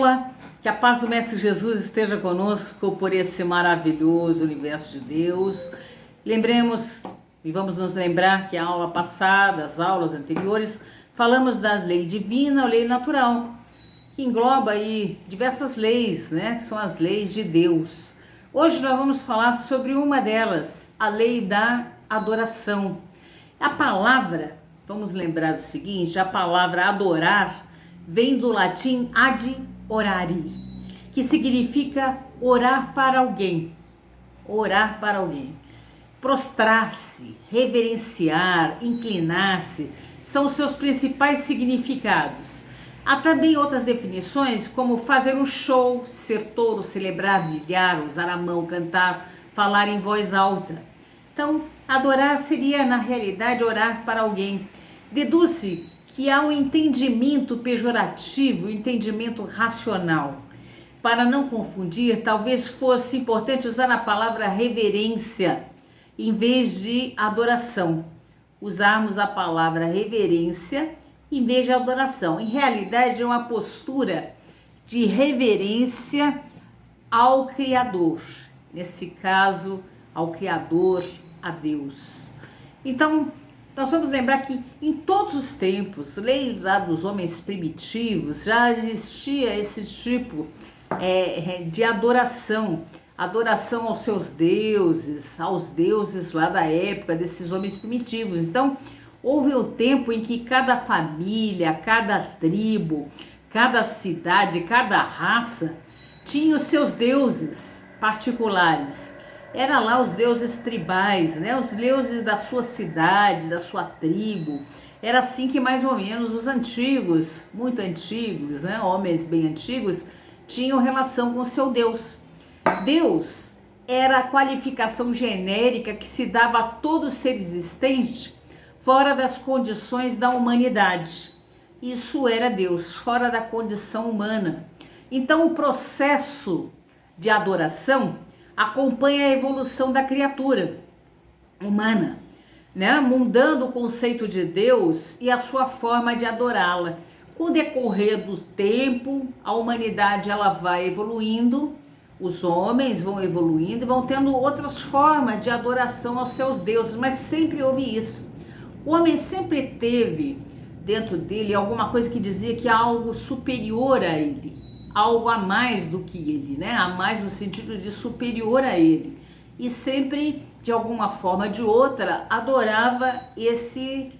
aula, que a paz do Mestre Jesus esteja conosco por esse maravilhoso universo de Deus. Lembremos e vamos nos lembrar que a aula passada, as aulas anteriores, falamos das leis divinas, a lei natural, que engloba aí diversas leis, né, que são as leis de Deus. Hoje nós vamos falar sobre uma delas, a lei da adoração. A palavra, vamos lembrar o seguinte, a palavra adorar vem do latim ad orare, que significa orar para alguém, orar para alguém. Prostrar-se, reverenciar, inclinar-se, são os seus principais significados. Há também outras definições, como fazer um show, ser touro, celebrar, brilhar, usar a mão, cantar, falar em voz alta. Então, adorar seria, na realidade, orar para alguém. Deduz-se que há um entendimento pejorativo, um entendimento racional. Para não confundir, talvez fosse importante usar a palavra reverência em vez de adoração. Usarmos a palavra reverência em vez de adoração. Em realidade, é uma postura de reverência ao Criador. Nesse caso, ao Criador, a Deus. Então, nós vamos lembrar que em todos os tempos, desde lá dos homens primitivos, já existia esse tipo de adoração. Adoração aos seus deuses, aos deuses lá da época desses homens primitivos. Então, houve um tempo em que cada família, cada tribo, cada cidade, cada raça tinha os seus deuses particulares. Era lá os deuses tribais, né? Os deuses da sua cidade, da sua tribo. Era assim que mais ou menos os antigos, muito antigos, né? Homens bem antigos, tinham relação com o seu Deus. Deus era a qualificação genérica que se dava a todo ser existente fora das condições da humanidade. Isso era Deus, fora da condição humana. Então, o processo de adoração acompanha a evolução da criatura humana, né? Mudando o conceito de Deus e a sua forma de adorá-la. Com o decorrer do tempo, a humanidade ela vai evoluindo, os homens vão evoluindo e vão tendo outras formas de adoração aos seus deuses, mas sempre houve isso. O homem sempre teve dentro dele alguma coisa que dizia que há algo superior a ele, algo a mais do que ele, né? A mais no sentido de superior a ele. E sempre, de alguma forma ou de outra, adorava esse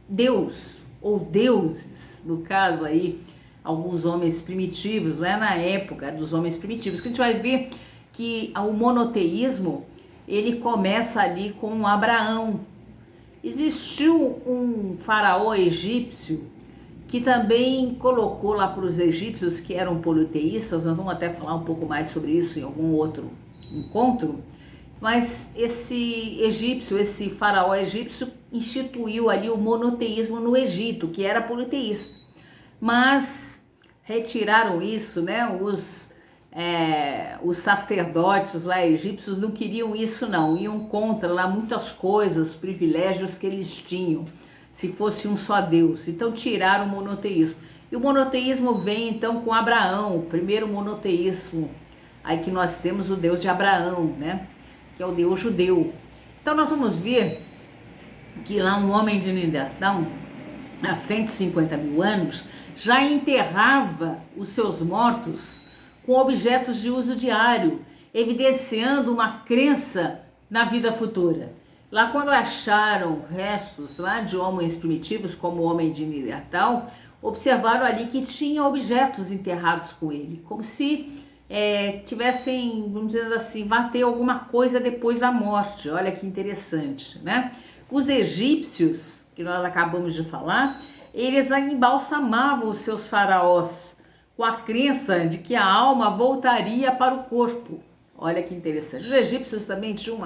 Deus, ou deuses, no caso aí, alguns homens primitivos, né? Na época dos homens primitivos, que a gente vai ver que o monoteísmo, ele começa ali com Abraão. Existiu um faraó egípcio que também colocou lá para os egípcios que eram politeístas, nós vamos até falar um pouco mais sobre isso em algum outro encontro, mas esse faraó egípcio instituiu ali o monoteísmo no Egito, que era politeísta, mas retiraram isso, né? Os sacerdotes lá egípcios não queriam isso não, iam contra lá muitas coisas, privilégios que eles tinham, se fosse um só Deus. Então tiraram o monoteísmo. E o monoteísmo vem então com Abraão, o primeiro monoteísmo. Aí que nós temos o Deus de Abraão, né? Que é o Deus judeu. Então nós vamos ver que lá um homem de Neandertal, há 150 mil anos, já enterrava os seus mortos com objetos de uso diário, evidenciando uma crença na vida futura. Lá quando acharam restos lá de homens primitivos, como o homem de Neandertal, observaram ali que tinha objetos enterrados com ele, como se tivessem, vamos dizer assim, vai ter alguma coisa depois da morte. Olha que interessante, né? Os egípcios, que nós acabamos de falar, eles embalsamavam os seus faraós com a crença de que a alma voltaria para o corpo. Olha que interessante. Os egípcios também tinham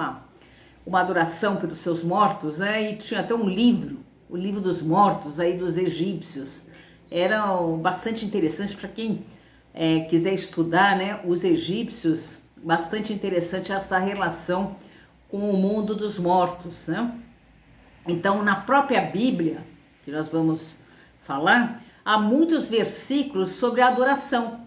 uma adoração pelos seus mortos, né? E tinha até um livro, o livro dos mortos aí dos egípcios. Era bastante interessante para quem quiser estudar, né? Os egípcios, bastante interessante essa relação com o mundo dos mortos, né? Então, na própria Bíblia, que nós vamos falar, há muitos versículos sobre a adoração.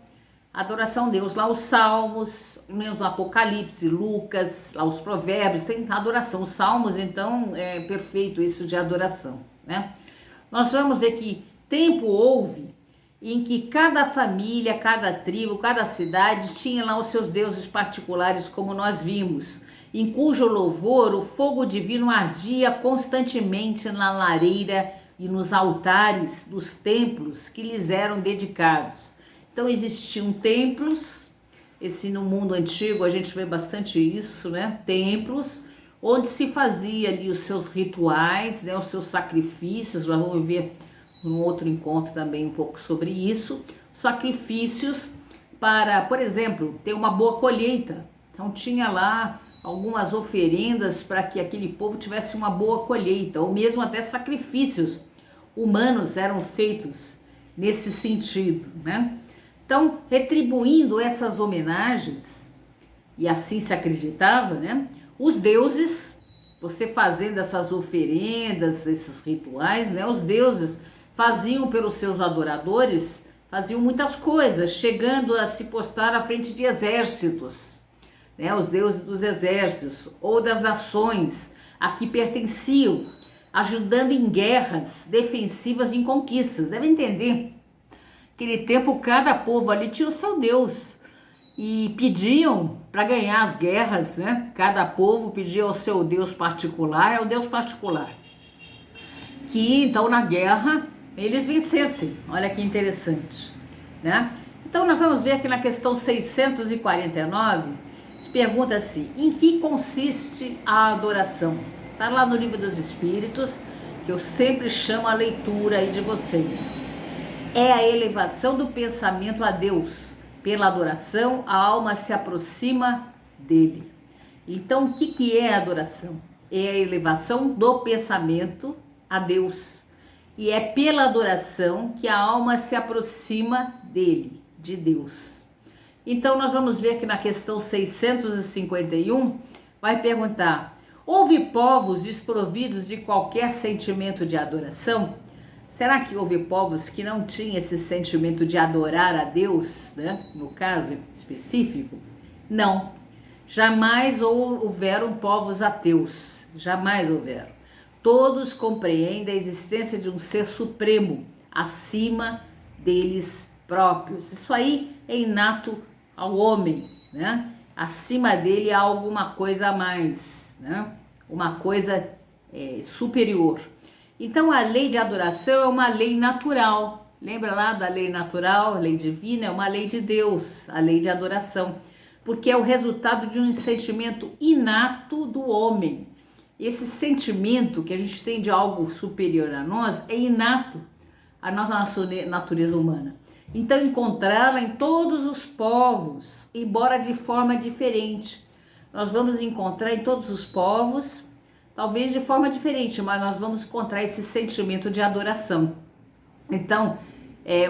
Adoração a Deus, lá os Salmos, mesmo Apocalipse, Lucas, lá os Provérbios, tem adoração. Os Salmos, então, é perfeito isso de adoração, né? Nós vamos ver que tempo houve em que cada família, cada tribo, cada cidade tinha lá os seus deuses particulares, como nós vimos, em cujo louvor o fogo divino ardia constantemente na lareira e nos altares dos templos que lhes eram dedicados. Então existiam templos, no mundo antigo a gente vê bastante isso, né? Templos onde se fazia ali os seus rituais, né? Os seus sacrifícios. Já vamos ver num outro encontro também um pouco sobre isso. Sacrifícios para, por exemplo, ter uma boa colheita. Então tinha lá algumas oferendas para que aquele povo tivesse uma boa colheita, ou mesmo até sacrifícios humanos eram feitos nesse sentido, né? Então, retribuindo essas homenagens, e assim se acreditava, né? Os deuses, você fazendo essas oferendas, esses rituais, né? Os deuses faziam pelos seus adoradores, faziam muitas coisas, chegando a se postar à frente de exércitos, né? Os deuses dos exércitos ou das nações a que pertenciam, ajudando em guerras defensivas e em conquistas. Deve entender, naquele tempo cada povo ali tinha o seu Deus e pediam para ganhar as guerras, né? Cada povo pedia ao seu Deus particular, é o Deus particular, que então na guerra eles vencessem. Olha que interessante, né? Então nós vamos ver aqui na questão 649, pergunta assim: em que consiste a adoração? Está lá no Livro dos Espíritos, que eu sempre chamo a leitura aí de vocês. É a elevação do pensamento a Deus. Pela adoração, a alma se aproxima dele. Então, o que é a adoração? É a elevação do pensamento a Deus. E é pela adoração que a alma se aproxima dele, de Deus. Então, nós vamos ver que na questão 651, vai perguntar: houve povos desprovidos de qualquer sentimento de adoração? Será que houve povos que não tinham esse sentimento de adorar a Deus, né? No caso específico? Não. Jamais houveram povos ateus. Jamais houveram. Todos compreendem a existência de um ser supremo, acima deles próprios. Isso aí é inato ao homem, né? Acima dele há alguma coisa a mais, né? Uma coisa superior. Então a lei de adoração é uma lei natural. Lembra lá da lei natural, a lei divina? É uma lei de Deus, a lei de adoração, porque é o resultado de um sentimento inato do homem. Esse sentimento que a gente tem de algo superior a nós é inato à nossa natureza humana. Então encontrá-la em todos os povos, embora de forma diferente. Nós vamos encontrar em todos os povos, talvez de forma diferente, mas nós vamos encontrar esse sentimento de adoração. Então,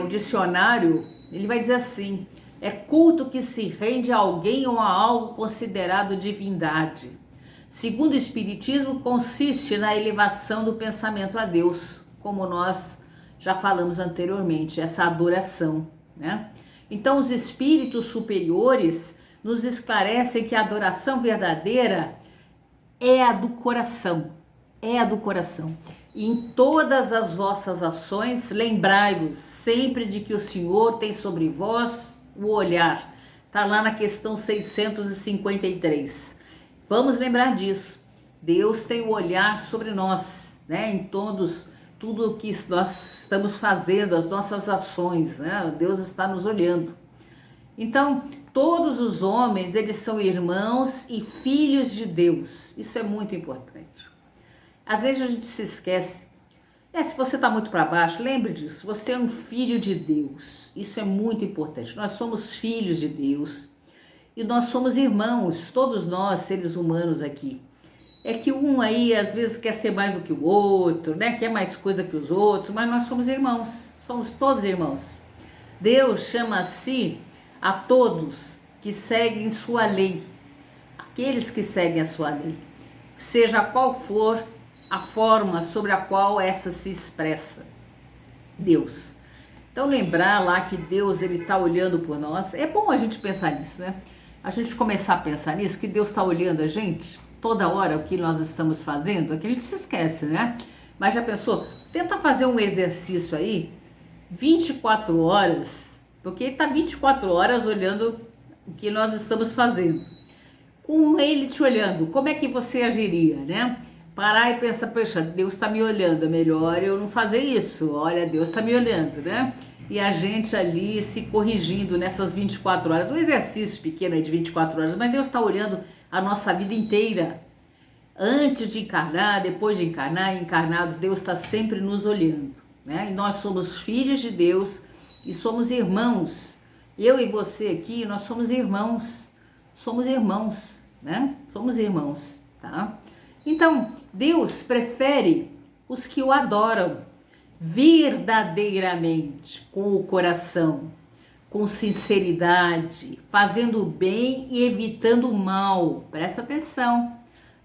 o dicionário, ele vai dizer assim: é culto que se rende a alguém ou a algo considerado divindade. Segundo o Espiritismo, consiste na elevação do pensamento a Deus, como nós já falamos anteriormente, essa adoração, né? Então, os espíritos superiores nos esclarecem que a adoração verdadeira é a do coração, é a do coração. E em todas as vossas ações, lembrai-vos sempre de que o Senhor tem sobre vós o olhar. Está lá na questão 653. Vamos lembrar disso. Deus tem o olhar sobre nós, né? Em tudo o que nós estamos fazendo, as nossas ações, né? Deus está nos olhando. Então, todos os homens, eles são irmãos e filhos de Deus. Isso é muito importante. Às vezes a gente se esquece. Se você está muito para baixo, lembre disso. Você é um filho de Deus. Isso é muito importante. Nós somos filhos de Deus e nós somos irmãos, todos nós, seres humanos aqui. É que um aí, às vezes, quer ser mais do que o outro, né? Quer mais coisa que os outros, mas nós somos irmãos. Somos todos irmãos. Deus chama a si a todos que seguem sua lei, aqueles que seguem a sua lei, seja qual for a forma sobre a qual essa se expressa. Deus. Então lembrar lá que Deus ele está olhando por nós. É bom a gente pensar nisso, né? A gente começar a pensar nisso, que Deus está olhando a gente toda hora, o que nós estamos fazendo, é que a gente se esquece, né? Mas já pensou? Tenta fazer um exercício aí, 24 horas, porque ele está 24 horas olhando o que nós estamos fazendo. Com ele te olhando, como é que você agiria, né? Parar e pensar, poxa, Deus está me olhando, é melhor eu não fazer isso, olha, Deus está me olhando, né? E a gente ali se corrigindo nessas 24 horas, um exercício pequeno aí de 24 horas, mas Deus está olhando a nossa vida inteira. Antes de encarnar, depois de encarnar, encarnados, Deus está sempre nos olhando, né? E nós somos filhos de Deus e somos irmãos. Eu e você aqui, nós somos irmãos, né? Somos irmãos, tá? Então, Deus prefere os que o adoram verdadeiramente, com o coração, com sinceridade, fazendo o bem e evitando o mal. Presta atenção.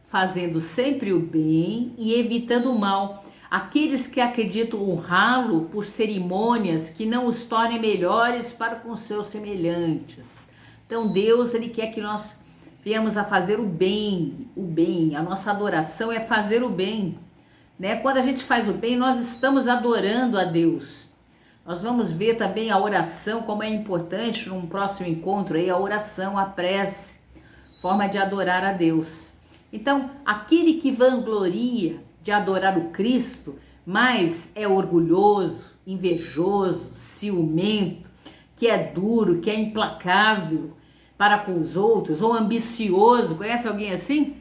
Fazendo sempre o bem e evitando o mal. Aqueles que acreditam honrá-lo por cerimônias que não os tornem melhores para com seus semelhantes. Então Deus, ele quer que nós venhamos a fazer o bem, A nossa adoração é fazer o bem, né? Quando a gente faz o bem, nós estamos adorando a Deus. Nós vamos ver também a oração, como é importante num próximo encontro aí, a oração, a prece, forma de adorar a Deus. Então, aquele que vangloria de adorar o Cristo, mas é orgulhoso, invejoso, ciumento, que é duro, que é implacável para com os outros, ou ambicioso, conhece alguém assim?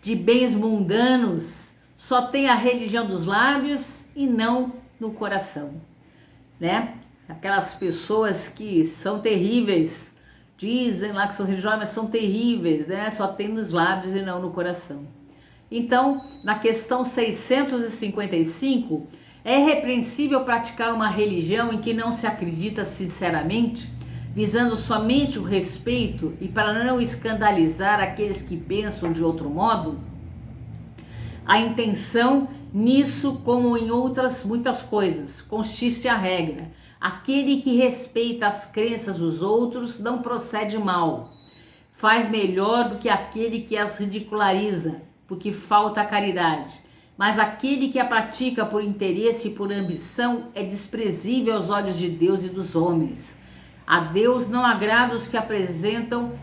De bens mundanos, só tem a religião dos lábios e não no coração, né? Aquelas pessoas que são terríveis, dizem lá que são religiosas, mas são terríveis, né? Só tem nos lábios e não no coração. Então, na questão 655, é repreensível praticar uma religião em que não se acredita sinceramente, visando somente o respeito e para não escandalizar aqueles que pensam de outro modo? A intenção nisso, como em outras muitas coisas, consiste a regra. Aquele que respeita as crenças dos outros não procede mal. Faz melhor do que aquele que as ridiculariza, porque falta a caridade. Mas aquele que a pratica por interesse e por ambição é desprezível aos olhos de Deus e dos homens. A Deus não agrada os que apresentam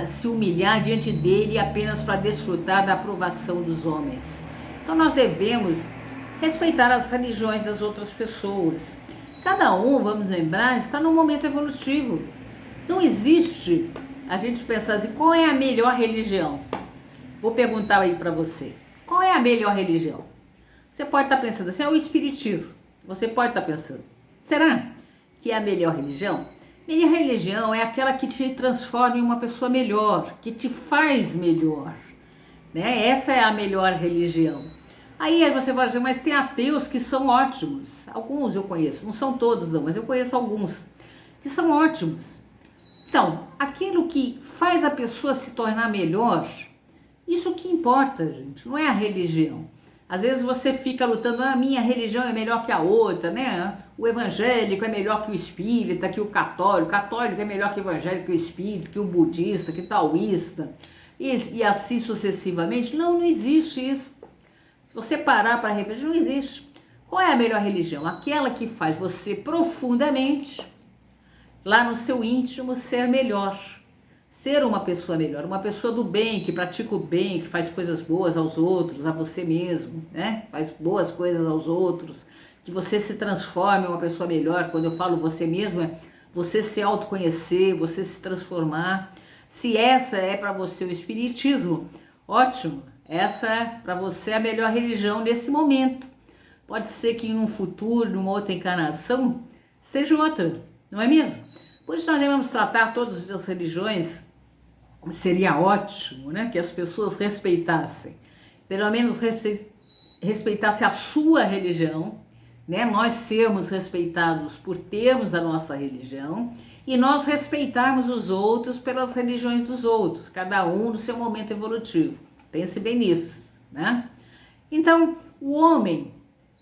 se humilhar diante dele apenas para desfrutar da aprovação dos homens. Então nós devemos respeitar as religiões das outras pessoas. Cada um, vamos lembrar, está num momento evolutivo. Não existe a gente pensar assim, qual é a melhor religião? Vou perguntar aí para você, qual é a melhor religião? Você pode estar pensando assim, é o espiritismo. Você pode estar pensando, será que é a melhor religião? Melhor religião é aquela que te transforma em uma pessoa melhor, que te faz melhor, né? Essa é a melhor religião. Aí você pode dizer, mas tem ateus que são ótimos. Alguns eu conheço, não são todos não, mas eu conheço alguns que são ótimos. Então, aquilo que faz a pessoa se tornar melhor, isso que importa, gente, não é a religião. Às vezes você fica lutando, a minha religião é melhor que a outra, né? O evangélico é melhor que o espírita, que o católico é melhor que o evangélico, que o espírita, que o budista, que o taoísta, e assim sucessivamente. Não existe isso. Se você parar para refletir, não existe. Qual é a melhor religião? Aquela que faz você profundamente, lá no seu íntimo, ser melhor. Ser uma pessoa melhor, uma pessoa do bem, que pratica o bem, que faz coisas boas aos outros, a você mesmo, né? Faz boas coisas aos outros, que você se transforme em uma pessoa melhor. Quando eu falo você mesmo, é você se autoconhecer, você se transformar. Se essa é para você o espiritismo, ótimo, essa é para você a melhor religião nesse momento. Pode ser que em um futuro, numa outra encarnação, seja outra, não é mesmo? Por isso nós devemos tratar todas as religiões. Seria ótimo, né, que as pessoas respeitassem, pelo menos respeitassem a sua religião, né, nós sermos respeitados por termos a nossa religião e nós respeitarmos os outros pelas religiões dos outros, cada um no seu momento evolutivo. Pense bem nisso, né? Então, o homem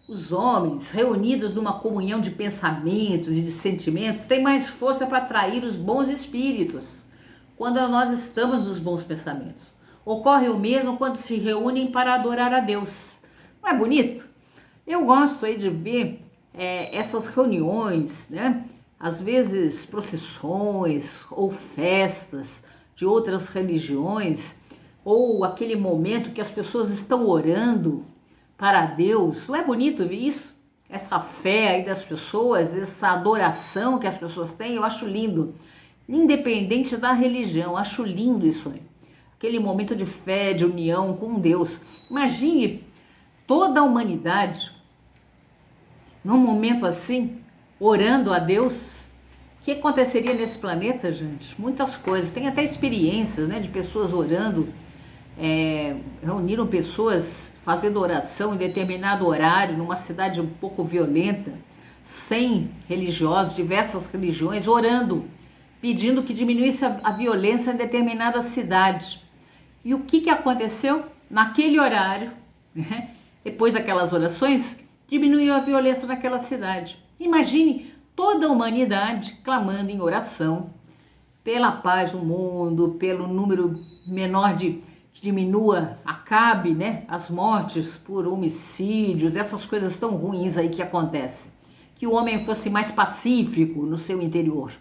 Os homens, reunidos numa comunhão de pensamentos e de sentimentos, têm mais força para atrair os bons espíritos quando nós estamos nos bons pensamentos. Ocorre o mesmo quando se reúnem para adorar a Deus. Não é bonito? Eu gosto aí de ver essas reuniões, né? Às vezes procissões ou festas de outras religiões, ou aquele momento que as pessoas estão orando para Deus. Não é bonito ver isso? Essa fé aí das pessoas, essa adoração que as pessoas têm, eu acho lindo. Independente da religião, acho lindo isso aí. Aquele momento de fé, de união com Deus. Imagine toda a humanidade num momento assim, orando a Deus. O que aconteceria nesse planeta, gente? Muitas coisas. Tem até experiências, né, de pessoas orando, reuniram pessoas fazendo oração em determinado horário, numa cidade um pouco violenta, sem religiosos, diversas religiões, orando, pedindo que diminuísse a violência em determinada cidade. E o que aconteceu? Naquele horário, né, depois daquelas orações, diminuiu a violência naquela cidade. Imagine toda a humanidade clamando em oração pela paz no mundo, pelo número menor que diminua, acabe, né, as mortes por homicídios, essas coisas tão ruins aí que acontecem. Que o homem fosse mais pacífico no seu interior,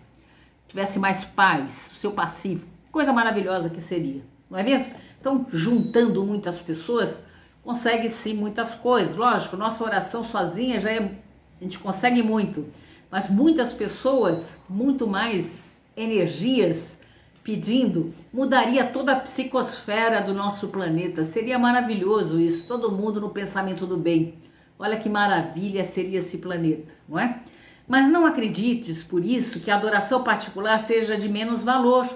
tivesse mais paz, o seu pacífico, coisa maravilhosa que seria, não é mesmo? Então, juntando muitas pessoas, consegue sim muitas coisas. Lógico, nossa oração sozinha a gente consegue muito, mas muitas pessoas, muito mais energias pedindo, mudaria toda a psicosfera do nosso planeta. Seria maravilhoso isso, todo mundo no pensamento do bem. Olha que maravilha seria esse planeta, não é? Mas não acredites, por isso, que a adoração particular seja de menos valor,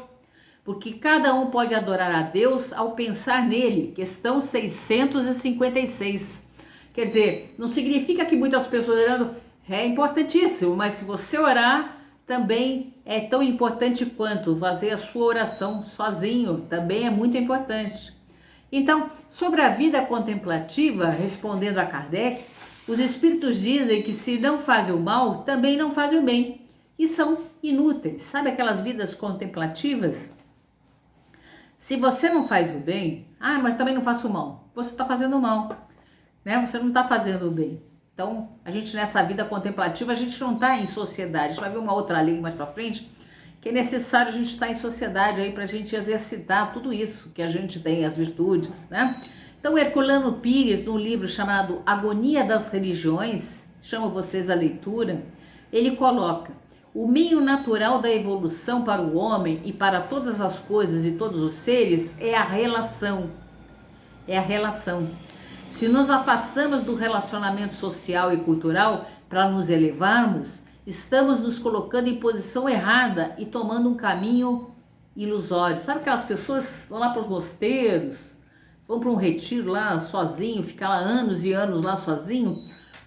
porque cada um pode adorar a Deus ao pensar nele. Questão 656. Quer dizer, não significa que muitas pessoas orando é importantíssimo, mas se você orar, também é tão importante quanto fazer a sua oração sozinho, também é muito importante. Então, sobre a vida contemplativa, respondendo a Kardec, os espíritos dizem que se não fazem o mal, também não fazem o bem, e são inúteis. Sabe aquelas vidas contemplativas? Se você não faz o bem, mas também não faço o mal, você está fazendo o mal, né? Você não está fazendo o bem. Então, a gente nessa vida contemplativa, a gente não está em sociedade. A gente vai ver uma outra lei mais para frente, que é necessário a gente estar em sociedade aí para a gente exercitar tudo isso que a gente tem, as virtudes, né? Então, Herculano Pires, num livro chamado Agonia das Religiões, chamo vocês à leitura, ele coloca: o meio natural da evolução para o homem e para todas as coisas e todos os seres é a relação. É a relação. Se nos afastamos do relacionamento social e cultural para nos elevarmos, estamos nos colocando em posição errada e tomando um caminho ilusório. Sabe aquelas pessoas vão lá para os mosteiros, vão para um retiro lá sozinho, ficar lá anos e anos lá sozinho?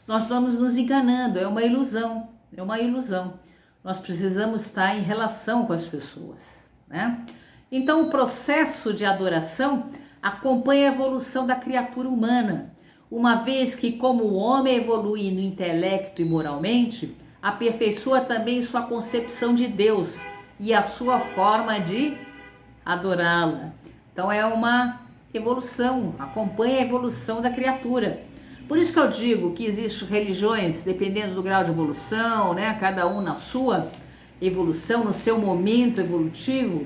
Nós vamos nos enganando, é uma ilusão, é uma ilusão. Nós precisamos estar em relação com as pessoas, né? Então, o processo de adoração acompanha a evolução da criatura humana, uma vez que, como o homem evolui no intelecto e moralmente, aperfeiçoa também sua concepção de Deus e a sua forma de adorá-la. Então, é uma evolução, acompanha a evolução da criatura. Por isso que eu digo que existem religiões, dependendo do grau de evolução, né? Cada um na sua evolução, no seu momento evolutivo,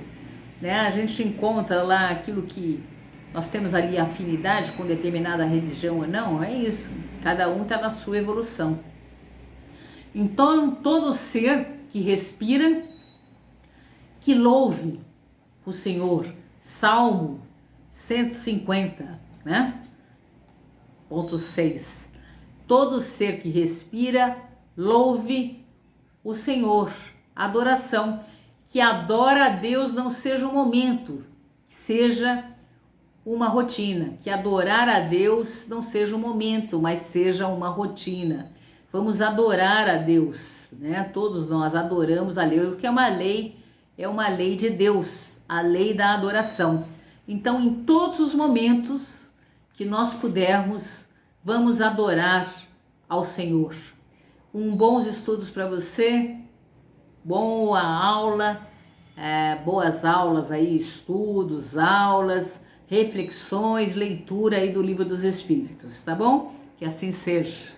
né? A gente encontra lá aquilo que nós temos ali afinidade com determinada religião ou não, é isso. Cada um está na sua evolução. Então, todo ser que respira, que louve o Senhor. Salmo 150, né? Ponto 6. Todo ser que respira, louve o Senhor. Adoração. Que adora a Deus não seja um momento, seja uma rotina. Que adorar a Deus não seja um momento, mas seja uma rotina. Vamos adorar a Deus, né? Todos nós adoramos a Deus, porque é uma lei de Deus, a lei da adoração. Então, em todos os momentos que nós pudermos, vamos adorar ao Senhor. Bons estudos para você, boa aula, boas aulas aí, estudos, aulas, reflexões, leitura aí do Livro dos Espíritos, tá bom? Que assim seja.